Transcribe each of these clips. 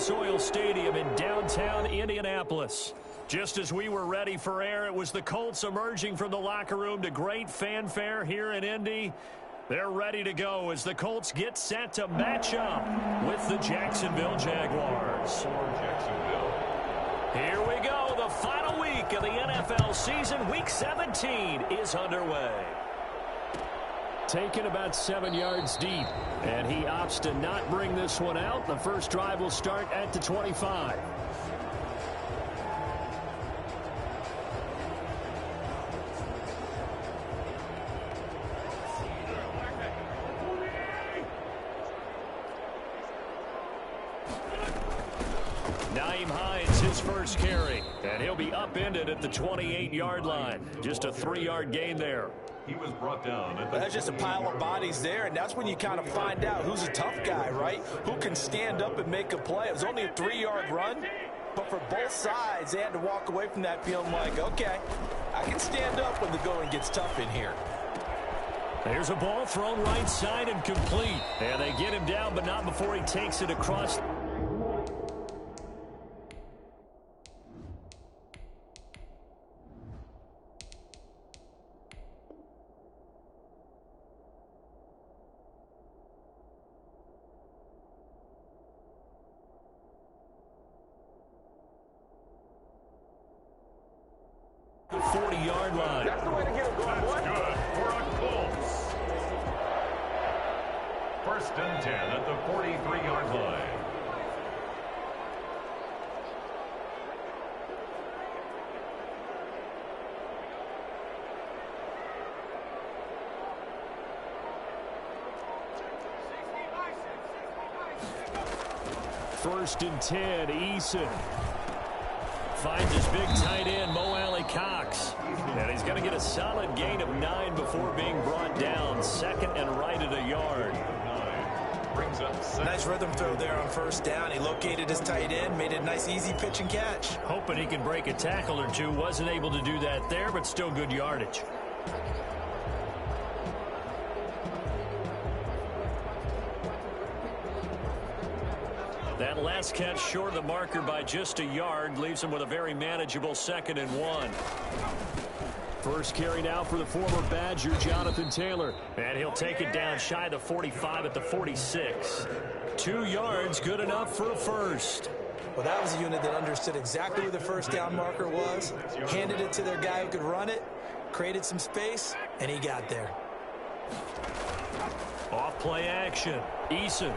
Lucas Oil Stadium in downtown Indianapolis. Just as we were ready for air, it was the Colts emerging from the locker room to great fanfare here in Indy. They're ready to go as the Colts get set to match up with the Jacksonville Jaguars. Here we go. The final week of the NFL season. Week 17 is underway. Taken about 7 yards deep, and he opts to not bring this one out. The first drive will start at the 25. Nyheim Hines, his first carry, and he'll be upended at the 28-yard line. Just a 3-yard gain there. He was brought down. That's just a pile of bodies there, and that's when you kind of find out who's a tough guy, right? Who can stand up and make a play. It was only a 3-yard run, but for both sides, they had to walk away from that feeling like, okay, I can stand up when the going gets tough in here. There's a ball thrown right side and complete. And they get him down, but not before he takes it across. The 40-yard line. That's the way to get it going, boy. Good for a Colts. First and 10 at the 43-yard line. First and 10, Eason finds his big tight end, Mo Alley-Cox. And he's going to get a solid gain of 9 before being brought down. Second and right at a yard. Nice rhythm throw there on first down. He located his tight end, made it a nice, easy pitch and catch. Hoping he can break a tackle or two. Wasn't able to do that there, but still good yardage. That last catch short of the marker by just a yard leaves him with a very manageable 2nd and 1. First carry now for the former Badger, Jonathan Taylor. And he'll take it down shy of the 45 at the 46. 2 yards, good enough for a first. Well, that was a unit that understood exactly where the first down marker was, handed it to their guy who could run it, created some space, and he got there. Off play action. Eason.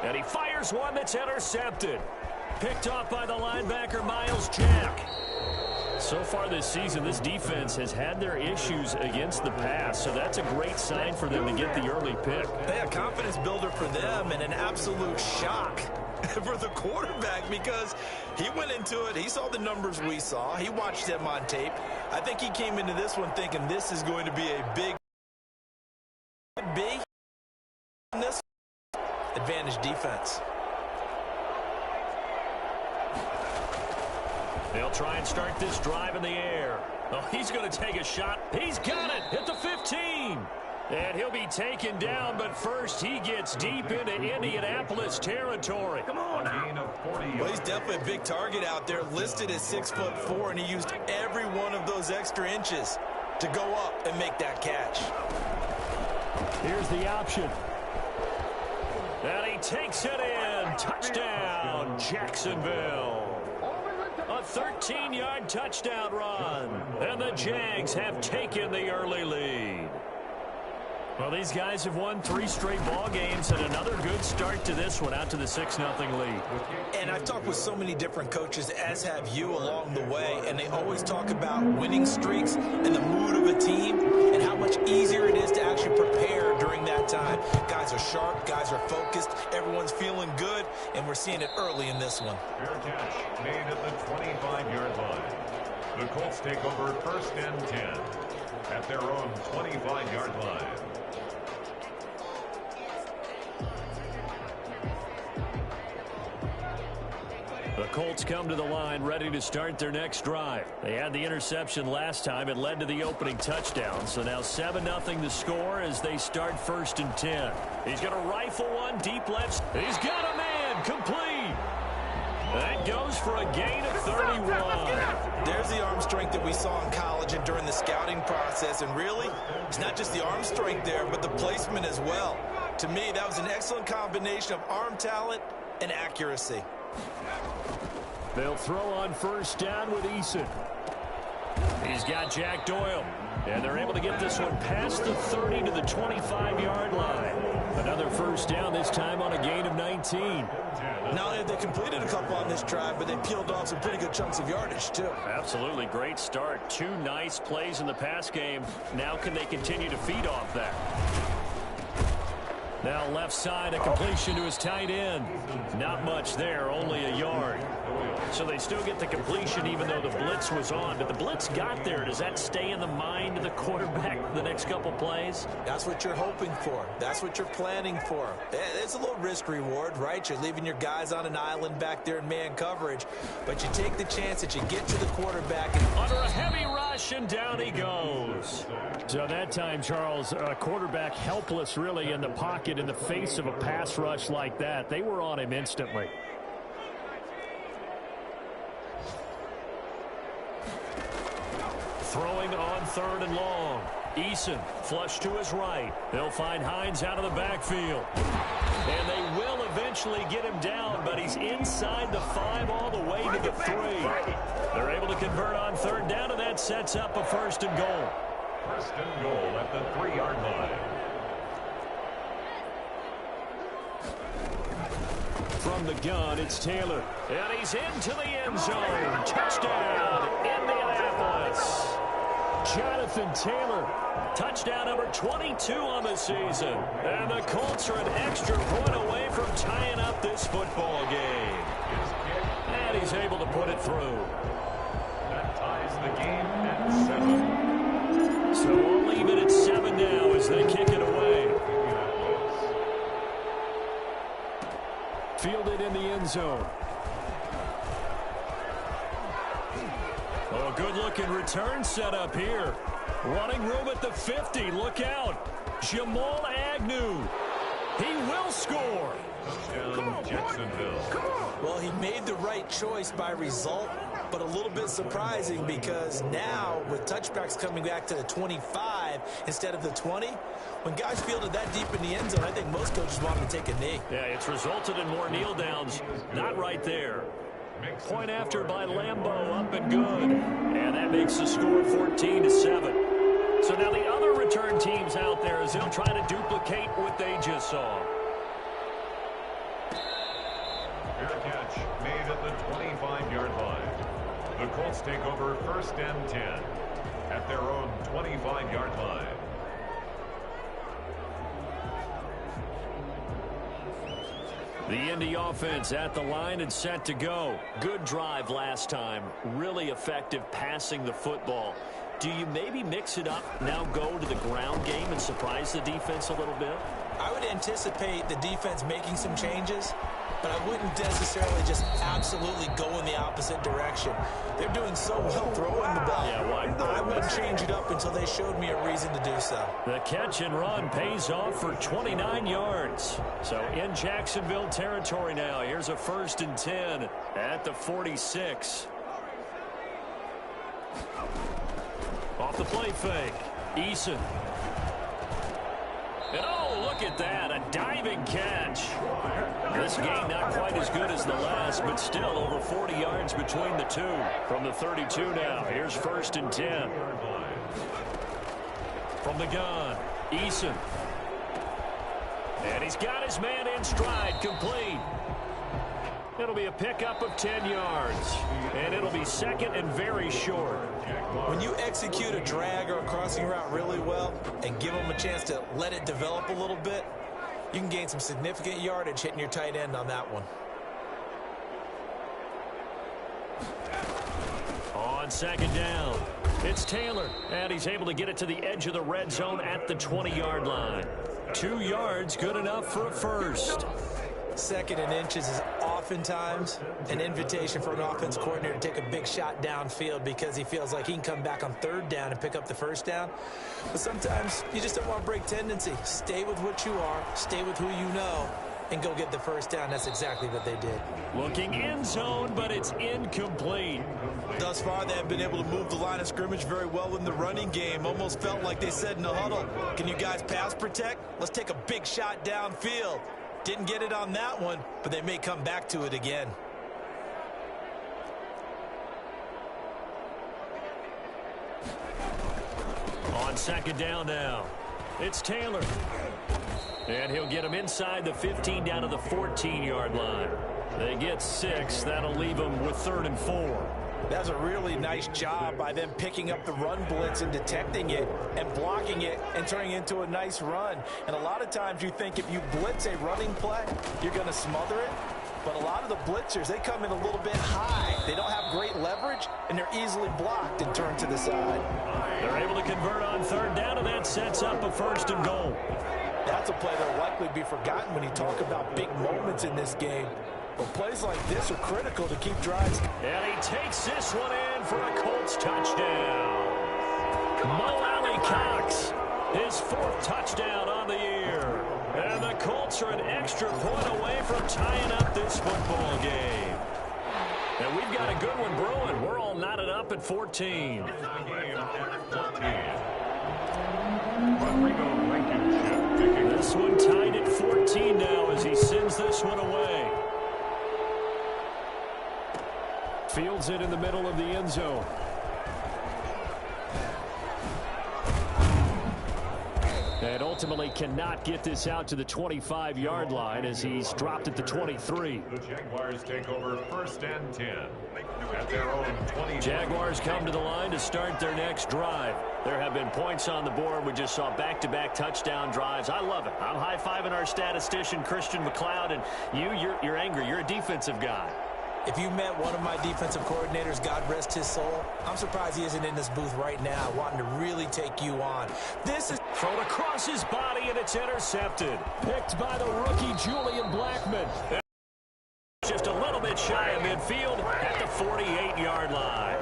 And he fires one that's intercepted. Picked off by the linebacker, Miles Jack. So far this season, this defense has had their issues against the pass, so that's a great sign for them to get the early pick. Yeah, confidence builder for them and an absolute shock for the quarterback because he went into it. He saw the numbers we saw. He watched them on tape. I think he came into this one thinking this is going to be a big advantage defense. They'll try and start this drive in the air. Oh, he's going to take a shot. He's got it at the 15. And he'll be taken down, but first he gets deep into Indianapolis territory. Come on now. Well, he's definitely a big target out there, listed as 6'4", and he used every one of those extra inches to go up and make that catch. Here's the option. And he takes it in. Touchdown, Jacksonville. A 13-yard touchdown run. And the Jags have taken the early lead. Well, these guys have won 3 straight ball games and another good start to this one out to the 6-0 lead. And I've talked with so many different coaches, as have you along the way, and they always talk about winning streaks and the mood of a team and how much easier it is to actually prepare during that time. Guys are sharp, guys are focused, everyone's feeling good, and we're seeing it early in this one. Fair catch made at the 25-yard line. The Colts take over first and 10 at their own 25-yard line. The Colts come to the line ready to start their next drive. They had the interception last time. It led to the opening touchdown. So now 7-0 the score as they start 1st and 10. He's going to rifle one deep left. He's got a man complete. That goes for a gain of 31. There's the arm strength that we saw in college and during the scouting process. And really, it's not just the arm strength there, but the placement as well. To me, that was an excellent combination of arm talent and accuracy. They'll throw on 1st down with Eason. He's got Jack Doyle. And they're able to get this one past the 30 to the 25-yard line. Another 1st down, this time on a gain of 19. Not only have they completed a couple on this drive, but they peeled off some pretty good chunks of yardage, too. Absolutely. Great start. 2 nice plays in the pass game. Now can they continue to feed off that? Now left side, a completion to his tight end. Not much there, only a yard. So they still get the completion even though the blitz was on. But the blitz got there. Does that stay in the mind of the quarterback the next couple plays? That's what you're hoping for. That's what you're planning for. It's a little risk reward, right? You're leaving your guys on an island back there in man coverage. But you take the chance that you get to the quarterback. And under a heavy rush, and down he goes. So that time, Charles, a quarterback helpless really in the pocket in the face of a pass rush like that. They were on him instantly. Throwing on 3rd and long. Eason flush to his right. They'll find Hines out of the backfield. And they will eventually get him down, but he's inside the 5 all the way to the 3. They're able to convert on 3rd down, and that sets up a 1st and goal. 1st and goal at the 3-yard line. From the gun, it's Taylor. And he's into the end zone. Touchdown, Indianapolis. Jonathan Taylor, touchdown number 22 on the season. And the Colts are an extra point away from tying up this football game. And he's able to put it through. That ties the game at 7. So we'll leave it at 7 now as they kick it away. Fielded in the end zone. Oh, good-looking return set up here. Running room at the 50. Look out. Jamal Agnew. He will score. Touchdown, Jacksonville. Well, he made the right choice by result, but a little bit surprising because now with touchbacks coming back to the 25 instead of the 20, when guys fielded that deep in the end zone, I think most coaches want him to take a knee. Yeah, it's resulted in more kneel downs. Not right there. Point after by Lambeau, up and good. And that makes the score 14-7. So now the other return teams out there as they'll try to duplicate what they just saw. Fair catch made at the 25-yard line. The Colts take over 1st and 10 at their own 25-yard line. The Indy offense at the line and set to go. Good drive last time. Really effective passing the football. Do you maybe mix it up, now go to the ground game and surprise the defense a little bit? I would anticipate the defense making some changes, but I wouldn't necessarily just absolutely go in the opposite direction. They're doing so well throwing the ball. Yeah, why? I wouldn't change it up until they showed me a reason to do so. The catch and run pays off for 29 yards. So in Jacksonville territory now. Here's a 1st and 10 at the 46. Off the play fake. Eason. And oh, look at that. A diving catch. This game not quite as good as the last, but still over 40 yards between the two. From the 32 now. Here's 1st and 10. From the gun. Eason. And he's got his man in stride. Complete. It'll be a pickup of 10 yards. And it'll be 2nd and very short. When you execute a drag or a crossing route really well and give them a chance to let it develop a little bit, you can gain some significant yardage hitting your tight end on that one. On 2nd down, it's Taylor. And he's able to get it to the edge of the red zone at the 20-yard line. 2 yards, good enough for a first. second and inches is oftentimes an invitation for an offense coordinator to take a big shot downfield because he feels like he can come back on third down and pick up the first down. But sometimes you just don't want to break tendency. Stay with what you are, stay with who you know, and go get the first down. That's exactly what they did. Looking end zone, but it's incomplete. Thus far, they have been able to move the line of scrimmage very well in the running game. Almost felt like they said in the huddle, can you guys pass protect? Let's take a big shot downfield. Didn't get it on that one, but they may come back to it again. On second down now, it's Taylor. And he'll get him inside the 15 down to the 14-yard line. They get 6. That'll leave them with 3rd and 4. That's a really nice job by them picking up the run blitz and detecting it and blocking it and turning it into a nice run. And a lot of times you think if you blitz a running play, you're going to smother it. But a lot of the blitzers, they come in a little bit high. They don't have great leverage, and they're easily blocked and turned to the side. They're able to convert on 3rd down, and that sets up a 1st and goal. That's a play that will likely be forgotten when you talk about big moments in this game. But plays like this are critical to keep drives. And he takes this one in for a Colts touchdown. Mo Alley-Cox, his 4th touchdown on the year. And the Colts are an extra point away from tying up this football game. And we've got a good one brewing. We're all knotted up at 14. This one tied at 14 now as he sends this one away. Fields it in the middle of the end zone. And ultimately cannot get this out to the 25-yard line as he's dropped at the 23. The Jaguars take over 1st and 10 at their own 20. Jaguars come to the line to start their next drive. There have been points on the board. We just saw back-to-back touchdown drives. I love it. I'm high-fiving our statistician, Christian McLeod, and you're angry. You're a defensive guy. If you met one of my defensive coordinators, God rest his soul, I'm surprised he isn't in this booth right now wanting to really take you on. This is thrown across his body, and it's intercepted. Picked by the rookie, Julian Blackmon. Just a little bit shy of midfield at the 48-yard line.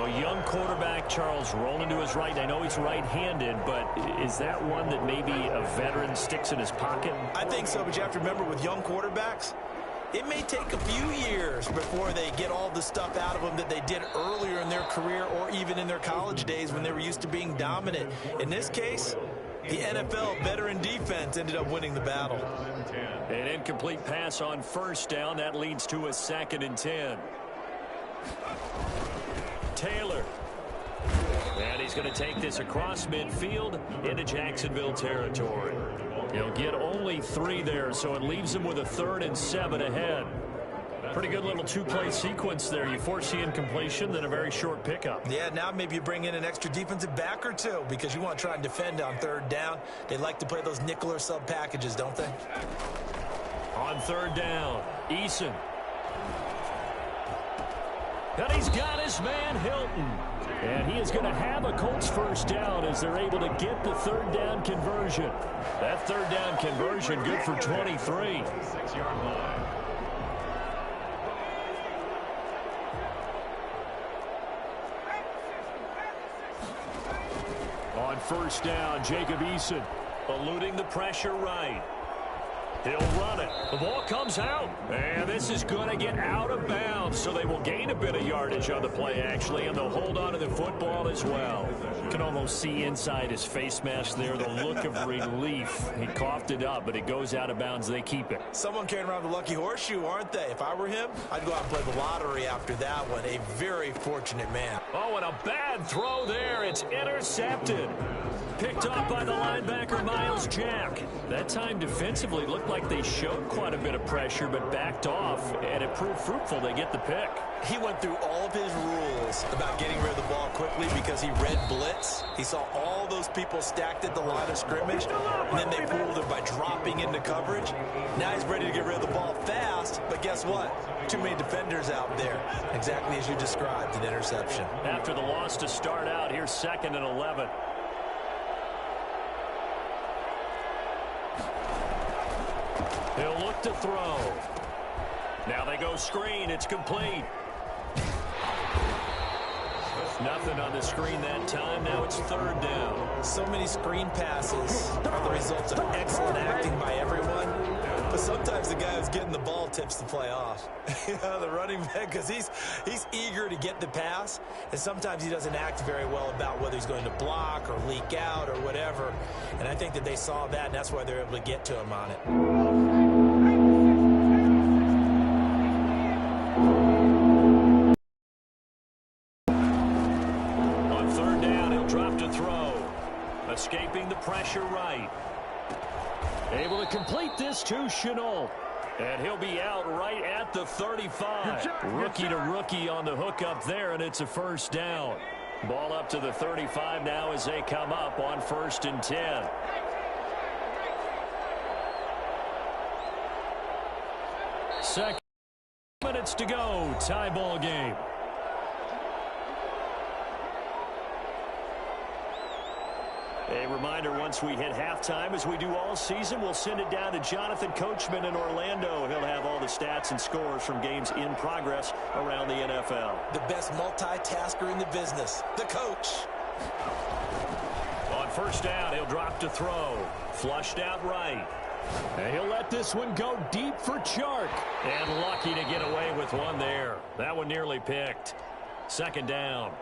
A young quarterback, Charles, rolling to his right. I know he's right-handed, but is that one that maybe a veteran sticks in his pocket? I think so, but you have to remember with young quarterbacks, it may take a few years before they get all the stuff out of them that they did earlier in their career or even in their college days when they were used to being dominant. In this case, the NFL veteran defense ended up winning the battle. An incomplete pass on 1st down. That leads to a 2nd and 10. Taylor. And he's going to take this across midfield into Jacksonville territory. He'll get only 3 there, so it leaves him with a 3rd and 7 ahead. Pretty good little 2-play sequence there. You force the incompletion, then a very short pickup. Yeah, now maybe you bring in an extra defensive back or 2 because you want to try and defend on 3rd down. They like to play those nickel or sub packages, don't they? On 3rd down, Eason. And he's got his man, Hilton. And he is going to have a Colts 1st down as they're able to get the 3rd down conversion. That 3rd down conversion good for 23. 6-yard line. On 1st down, Jacob Eason eluding the pressure right. He'll run it. The ball comes out. And this is going to get out of bounds. So they will gain a bit of yardage on the play, actually, and they'll hold on to the football as well. You can almost see inside his face mask there the look of relief. He coughed it up, but it goes out of bounds. They keep it. Someone carrying around the lucky horseshoe, aren't they? If I were him, I'd go out and play the lottery after that one. A very fortunate man. Oh, and a bad throw there. It's intercepted. Picked off by the linebacker, Miles Jack. That time defensively looked like they showed quite a bit of pressure, but backed off, and it proved fruitful. They get the pick. He went through all of his rules about getting rid of the ball quickly because he read blitz. He saw all those people stacked at the line of scrimmage, and then they fooled him by dropping into coverage. Now he's ready to get rid of the ball fast, but guess what? Too many defenders out there. Exactly as you described, an interception. After the loss to start out, here's 2nd and 11. He'll look to throw. Now they go screen. It's complete. Nothing on the screen that time. Now it's third down. So many screen passes are the result of excellent acting by everyone. But sometimes the guy who's getting the ball tips the play off. The running back, because he's eager to get the pass, and sometimes he doesn't act very well about whether he's going to block or leak out or whatever. And I think that they saw that, and that's why they're able to get to him on it. Escaping the pressure right. Able to complete this to Shenault. And he'll be out right at the 35. Rookie to rookie on the hook up there, and it's a first down. Ball up to the 35 now as they come up on 1st and 10. Second minutes to go. Tie ball game. A reminder, once we hit halftime, as we do all season, we'll send it down to Jonathan Coachman in Orlando. He'll have all the stats and scores from games in progress around the NFL. The best multitasker in the business, the coach. On first down, he'll drop to throw. Flushed out right. And he'll let this one go deep for Chark. And lucky to get away with one there. That one nearly picked. Second down.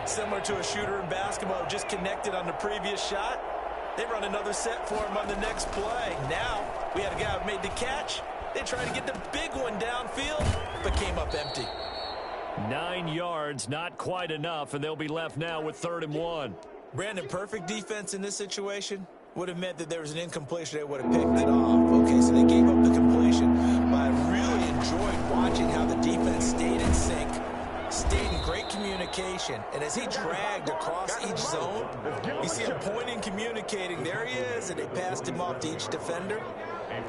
Similar to a shooter in basketball, just connected on the previous shot. They run another set for him on the next play. Now, we had a guy who made the catch. They tried to get the big one downfield, but came up empty. 9 yards, not quite enough, and they'll be left now with 3rd and 1. Brandon, perfect defense in this situation would have meant that there was an incompletion. They would have picked it off. Okay, so they gave up the completion. But I really enjoyed watching how the defense stayed in sync. Stayed in great communication, and as he dragged across each zone, you see him pointing, communicating. There he is, and they passed him off to each defender.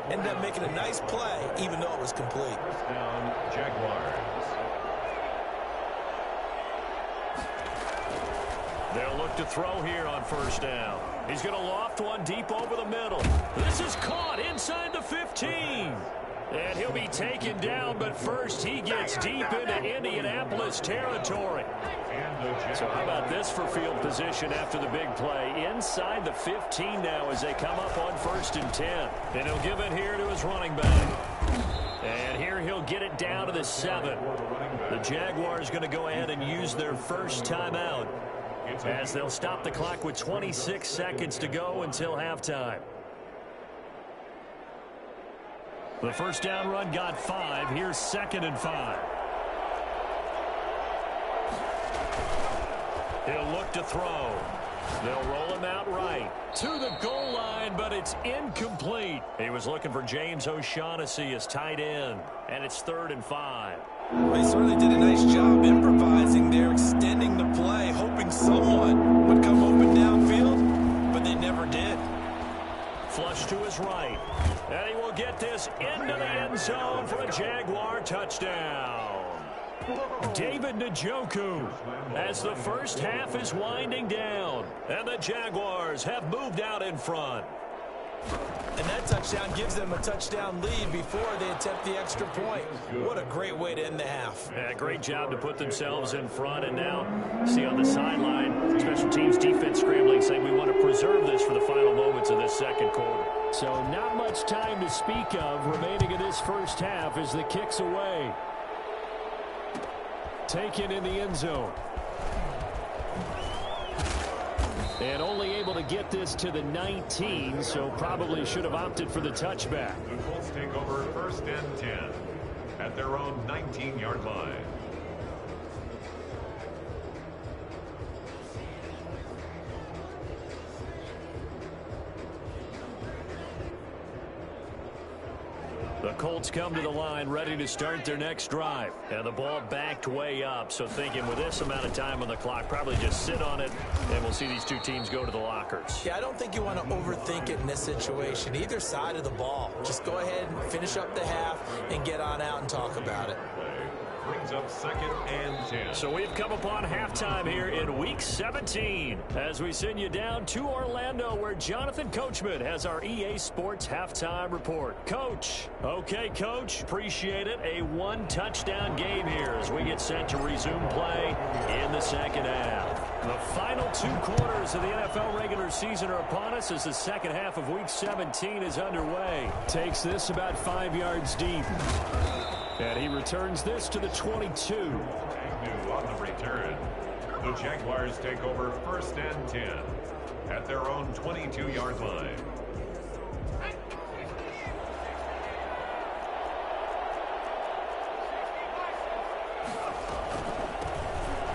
Ended up making a nice play, even though it was complete. First down, Jaguars. They'll look to throw here on first down. He's going to loft one deep over the middle. This is caught inside the 15. And he'll be taken down, but first he gets deep into Indianapolis territory. So how about this for field position after the big play? Inside the 15 now as they come up on 1st and 10. And he'll give it here to his running back. And here he'll get it down to the 7. The Jaguars going to go ahead and use their first timeout as they'll stop the clock with 26 seconds to go until halftime. The first down run got 5. Here's 2nd and 5. He'll look to throw. They'll roll him out right to the goal line, but it's incomplete. He was looking for James O'Shaughnessy as tight end, and it's 3rd and 5. They certainly did a nice job improvising there, extending the play, hoping someone would come open downfield, but they never did. Flush to his right. And he will get this into the end zone for a Jaguar touchdown. David Njoku as the first half is winding down. And the Jaguars have moved out in front. And that touchdown gives them a touchdown lead before they attempt the extra point. What a great way to end the half. Yeah, great job to put themselves in front. And now, see on the sideline, special teams defense scrambling, saying we want to preserve this for the final moments of this second quarter. So not much time to speak of remaining in this first half as the kick's away. Taken in the end zone. And only able to get this to the 19, so probably should have opted for the touchback. The Colts take over 1st and 10 at their own 19-yard line. The Colts come to the line ready to start their next drive. And the ball backed way up, so thinking with this amount of time on the clock, probably just sit on it, and we'll see these two teams go to the lockers. Yeah, I don't think you want to overthink it in this situation. Either side of the ball. Just go ahead and finish up the half and get on out and talk about it. brings up 2nd and 10. So we've come upon halftime here in Week 17 as we send you down to Orlando where Jonathan Coachman has our EA Sports Halftime Report. Coach. Okay, Coach. Appreciate it. A one-touchdown game here as we get set to resume play in the second half. The final 2 quarters of the NFL regular season are upon us as the second half of Week 17 is underway. Takes this about 5 yards deep. And he returns this to the 22. Agnew on the return. The Jaguars take over 1st and 10 at their own 22-yard line.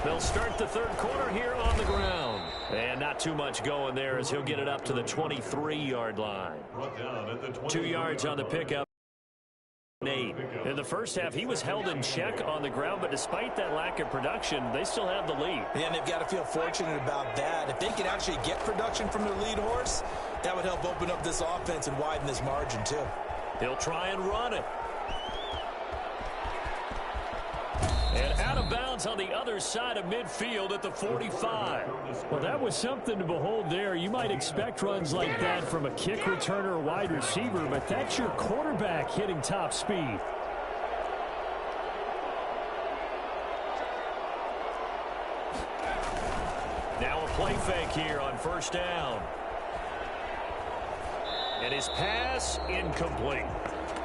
They'll start the third quarter here on the ground. And not too much going there as he'll get it up to the 23-yard line. 2 yards on the pickup. In the first half, he was held in check on the ground, but despite that lack of production, they still have the lead. And they've got to feel fortunate about that. If they can actually get production from their lead horse, that would help open up this offense and widen this margin, too. He'll try and run it. And out of bounds on the other side of midfield at the 45. Well, that was something to behold there. You might expect runs like that from a kick returner or wide receiver, but that's your quarterback hitting top speed. Now a play fake here on first down. And his pass incomplete.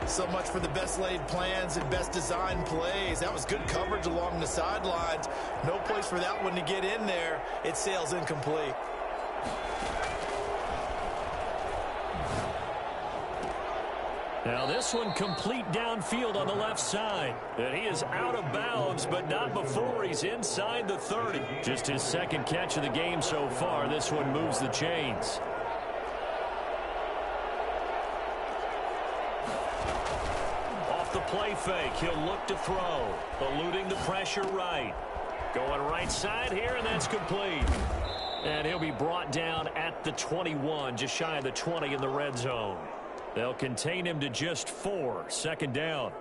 So much for the best laid plans and best designed plays. That was good coverage along the sidelines. No place for that one to get in there. It sails incomplete. Now this one complete downfield on the left side. And he is out of bounds, but not before he's inside the 30. Just his second catch of the game so far. This one moves the chains. The play fake. He'll look to throw. Eluding the pressure right. Going right side here, and that's complete. And he'll be brought down at the 21, just shy of the 20 in the red zone. They'll contain him to just 4. Second down.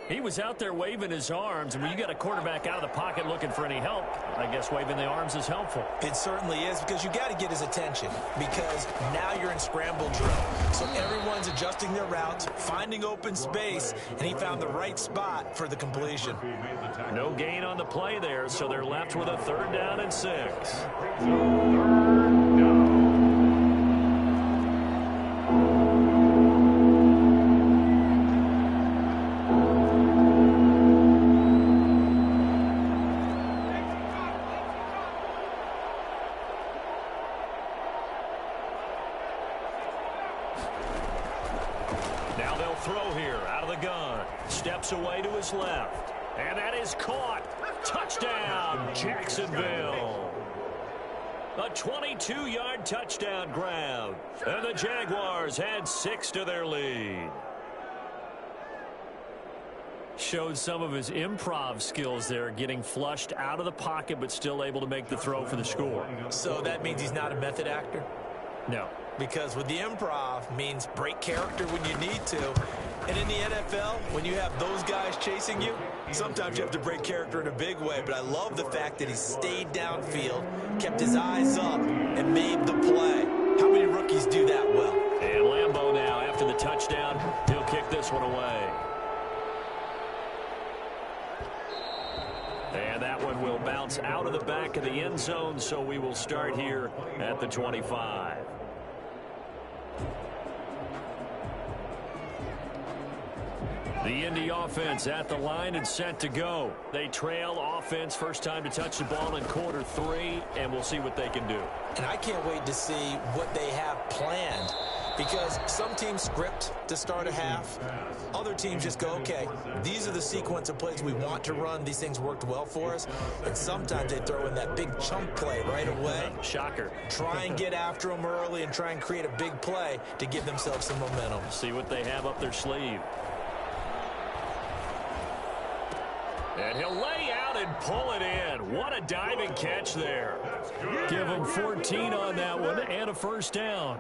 He was out there waving his arms, and when you got a quarterback out of the pocket looking for any help, I guess waving the arms is helpful. It certainly is, because you got to get his attention, because now you're in scramble drill. So everyone's adjusting their routes, finding open space, and he found the right spot for the completion. No gain on the play there, so they're left with a 3rd down and 6. Now they'll throw here out of the gun. Steps away to his left. And that is caught. Touchdown, Jacksonville. A 22-yard touchdown grab. And the Jaguars add 6 to their lead. Showed some of his improv skills there, getting flushed out of the pocket but still able to make the throw for the score. So that means he's not a method actor? No. Because with the improv means break character when you need to. And in the NFL, when you have those guys chasing you, sometimes you have to break character in a big way. But I love the fact that he stayed downfield, kept his eyes up, and made the play. How many rookies do that well? And Lambeau now, after the touchdown, he'll kick this one away. And that one will bounce out of the back of the end zone, so we will start here at the 25. The Indy offense at the line and set to go. They trail offense, first time to touch the ball in quarter 3, and we'll see what they can do. And I can't wait to see what they have planned, because some teams script to start a half. Other teams just go, okay, these are the sequence of plays we want to run. These things worked well for us. And sometimes they throw in that big chunk play right away. Shocker. Try and get after them early and try and create a big play to give themselves some momentum. See what they have up their sleeve. And he'll lay out and pull it in. What a diving catch there. Give him 14 on that one and a first down.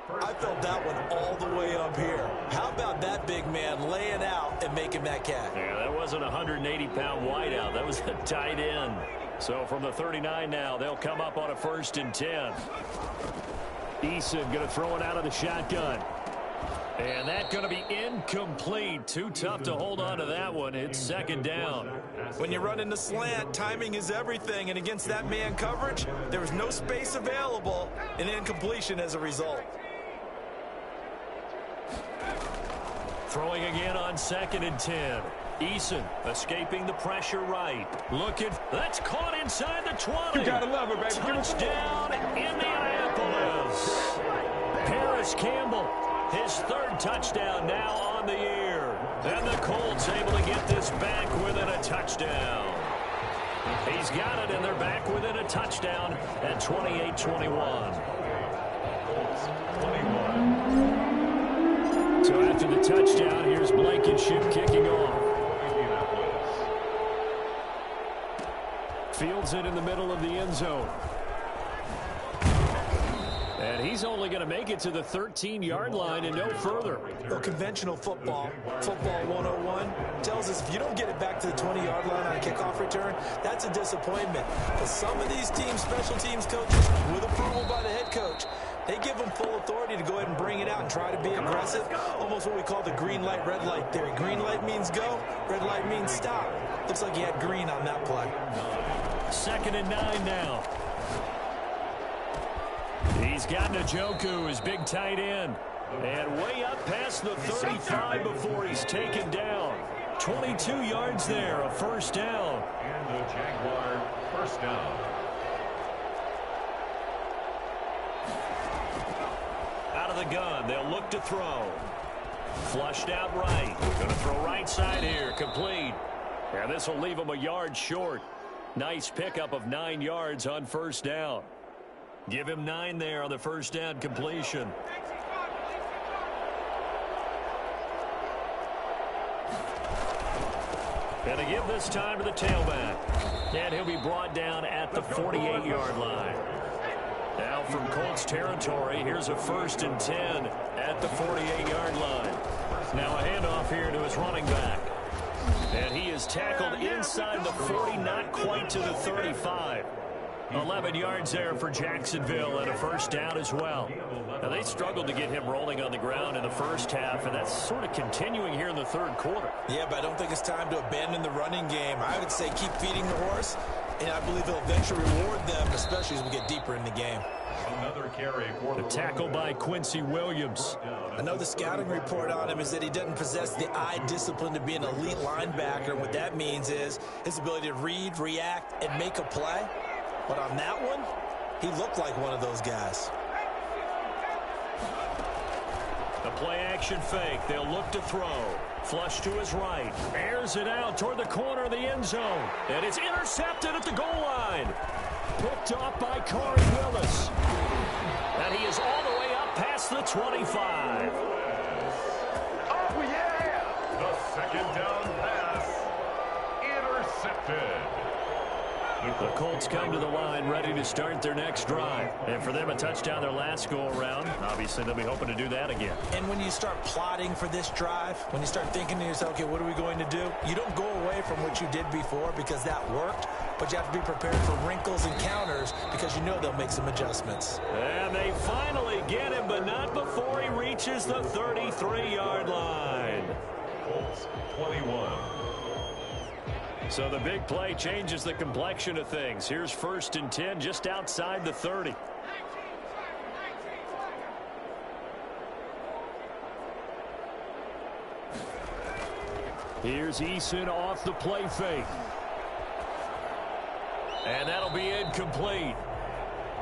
I felt that one all the way up here. How about that big man laying out and making that catch? Yeah, that wasn't a 180-pound wideout. That was a tight end. So from the 39 now, they'll come up on a 1st and 10. Eason going to throw it out of the shotgun. And that's going to be incomplete. Too tough to hold on to that one. It's 2nd down. When you run in the slant, timing is everything. And against that man coverage, there was no space available, and incompletion as a result. Throwing again on 2nd and 10. Eason escaping the pressure right. Looking. That's caught inside the 20. You gotta love it, baby. Touchdown, Indianapolis. Paris Campbell, his 3rd touchdown now on the year. And the Colts able to get this back within a touchdown. He's got it, and they're back within a touchdown at 28-21. 21. So after the touchdown, here's Blankenship kicking off. Fields it in the middle of the end zone. And he's only going to make it to the 13-yard line and no further. Well, conventional football 101, tells us if you don't get it back to the 20-yard line on a kickoff return, that's a disappointment. But some of these teams, special teams coaches, with approval by the head coach, they give them full authority to go ahead and bring it out and try to be aggressive. Almost what we call the green light, red light theory. Green light means go, red light means stop. Looks like he had green on that play. 2nd and 9 now. He's got Njoku, his big tight end. And way up past the 35 before he's taken down. 22 yards there, a 1st down. And the Jaguar 1st down. Out of the gun, they'll look to throw. Flushed out right. Going to throw right side here, complete. And this will leave him a yard short. Nice pickup of 9 yards on 1st down. Give him 9 there on the 1st down completion. And to give this time to the tailback. And he'll be brought down at the 48-yard line. Now from Colts territory, here's a 1st and 10 at the 48-yard line. Now a handoff here to his running back. And he is tackled inside the 40, not quite to the 35. 11 yards there for Jacksonville and a 1st down as well. Now they struggled to get him rolling on the ground in the 1st half, and that's sort of continuing here in the 3rd quarter. Yeah, but I don't think it's time to abandon the running game. I would say keep feeding the horse, and I believe he'll eventually reward them, especially as we get deeper in the game. Another carry for the tackle by Quincy Williams. I know the scouting report on him is that he doesn't possess the eye discipline to be an elite linebacker. What that means is his ability to read, react, and make a play. But on that one, he looked like one of those guys. The play-action fake. They'll look to throw. Flush to his right. Airs it out toward the corner of the end zone. And it's intercepted at the goal line. Picked off by Corey Willis. And he is all the way up past the 25. Oh, yeah! The 2nd down pass. Intercepted. The Colts come to the line ready to start their next drive. And for them, a touchdown their last go-around. Obviously, they'll be hoping to do that again. And when you start plotting for this drive, when you start thinking to yourself, okay, what are we going to do? You don't go away from what you did before because that worked, but you have to be prepared for wrinkles and counters because you know they'll make some adjustments. And they finally get him, but not before he reaches the 33-yard line. Colts 21. So the big play changes the complexion of things. Here's 1st and 10 just outside the 30. Here's Eason off the play fake. And that'll be incomplete.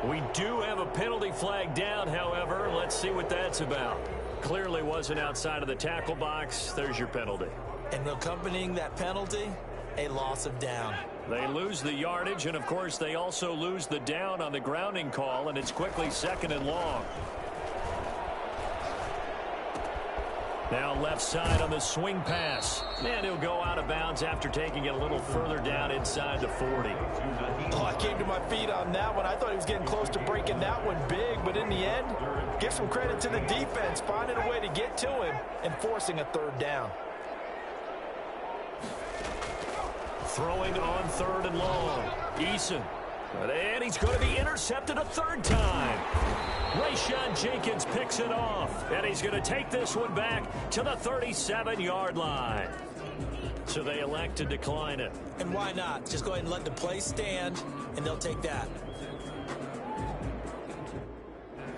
We do have a penalty flag down, however. Let's see what that's about. Clearly wasn't outside of the tackle box. There's your penalty. And accompanying that penalty, a loss of down. They lose the yardage, and of course they also lose the down on the grounding call, and it's quickly 2nd and long. Now left side on the swing pass. And he'll go out of bounds after taking it a little further down inside the 40. Oh, I came to my feet on that one. I thought he was getting close to breaking that one big, but in the end, give some credit to the defense, finding a way to get to him and forcing a third down. Throwing on 3rd and long. Eason. And he's going to be intercepted a third time. Rayshawn Jenkins picks it off. And he's going to take this one back to the 37-yard line. So they elect to decline it. And why not? Just go ahead and let the play stand, and they'll take that.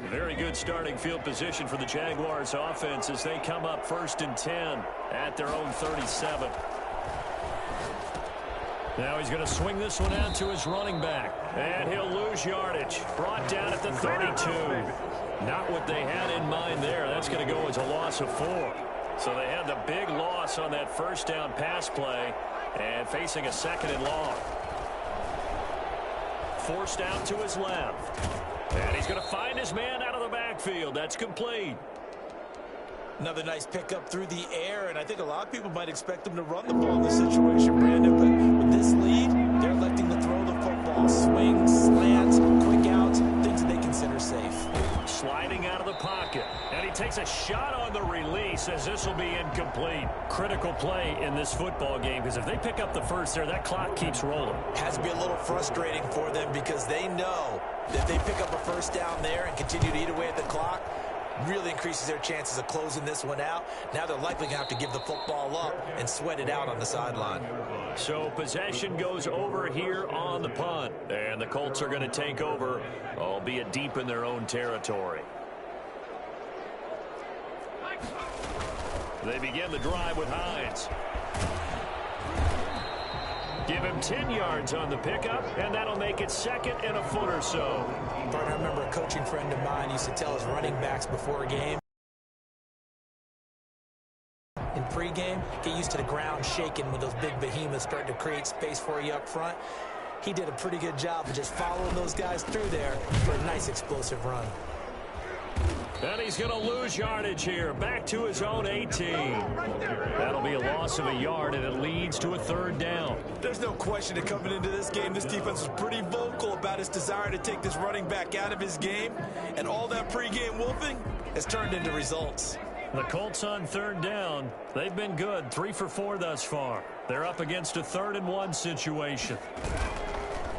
Very good starting field position for the Jaguars offense as they come up 1st and 10 at their own 37. Now he's going to swing this one out to his running back. And he'll lose yardage. Brought down at the 32. Not what they had in mind there. That's going to go as a loss of 4. So they had the big loss on that first down pass play and facing a 2nd and long. Forced out to his left. And he's going to find his man out of the backfield. That's complete. Another nice pickup through the air, and I think a lot of people might expect them to run the ball in this situation, Brandon, but with this lead, they're electing to throw the football. Swings, slants, quick outs, things that they consider safe. Sliding out of the pocket, and he takes a shot on the release as this will be incomplete. Critical play in this football game because if they pick up the first there, that clock keeps rolling. Has to be a little frustrating for them because they know that if they pick up a first down there and continue to eat away at the clock, really increases their chances of closing this one out. Now they're likely going to have to give the football up and sweat it out on the sideline. So possession goes over here on the punt, and the Colts are going to take over, albeit deep in their own territory. They begin the drive with Hines. Give him 10 yards on the pickup, and that'll make it 2nd and a foot or so. I remember a coaching friend of mine used to tell his running backs before a game, in pregame, get used to the ground shaking when those big behemoths start to create space for you up front. He did a pretty good job of just following those guys through there for a nice explosive run. And he's going to lose yardage here. Back to his own 18. That'll be a loss of a yard, and it leads to a 3rd down. There's no question that coming into this game, this defense was pretty vocal about its desire to take this running back out of his game. And all that pregame wolfing has turned into results. The Colts on 3rd down. They've been good. 3 for 4 thus far. They're up against a 3rd and 1 situation.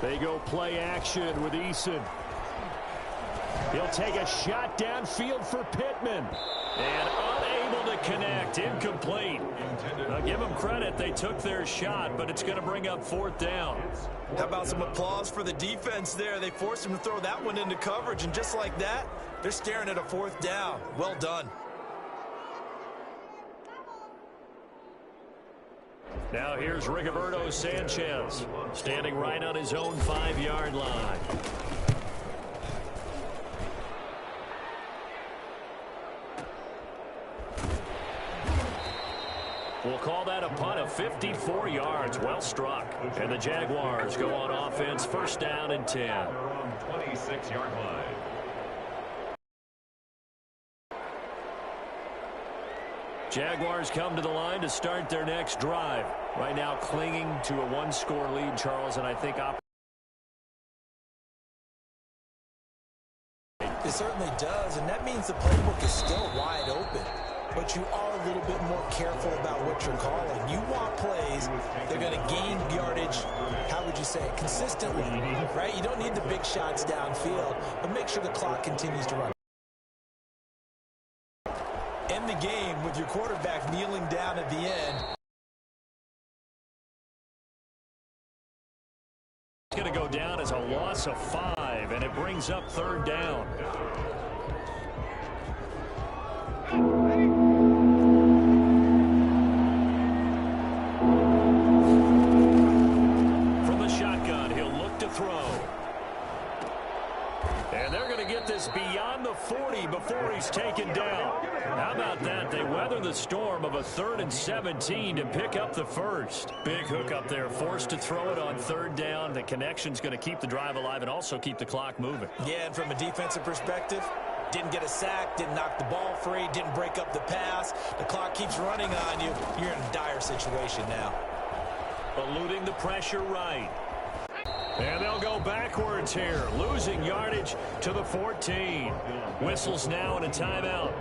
They go play action with Eason. He'll take a shot downfield for Pittman. And unable to connect. Incomplete. Now give them credit. They took their shot, but it's going to bring up 4th down. How about some applause for the defense there? They forced him to throw that one into coverage, and just like that, they're staring at a 4th down. Well done. Now here's Rigoberto Sanchez, standing right on his own 5-yard line. We'll call that a punt of 54 yards. Well struck. And the Jaguars go on offense, 1st down and 10. 26-yard line. Jaguars come to the line to start their next drive. Right now clinging to a 1-score lead, Charles, and I think it certainly does, and that means the playbook is still wide open. But you are a little bit more careful about what you're calling. You want plays that are going to gain yardage, how would you say it, consistently, right? You don't need the big shots downfield, but make sure the clock continues to run. End the game with your quarterback kneeling down at the end. it's going to go down as a loss of 5, and it brings up 3rd down. From the shotgun, he'll look to throw. And they're going to get this beyond the 40 before he's taken down. How about that? They weather the storm of a 3rd and 17 to pick up the first. Big hook up there, forced to throw it on 3rd down. The connection's going to keep the drive alive and also keep the clock moving. Yeah, and from a defensive perspective, Didn't get a sack, didn't knock the ball free, didn't break up the pass. The clock keeps running on you. You're in a dire situation now. Eluding the pressure right. And they'll go backwards here, losing yardage to the 14. Whistles now and a timeout.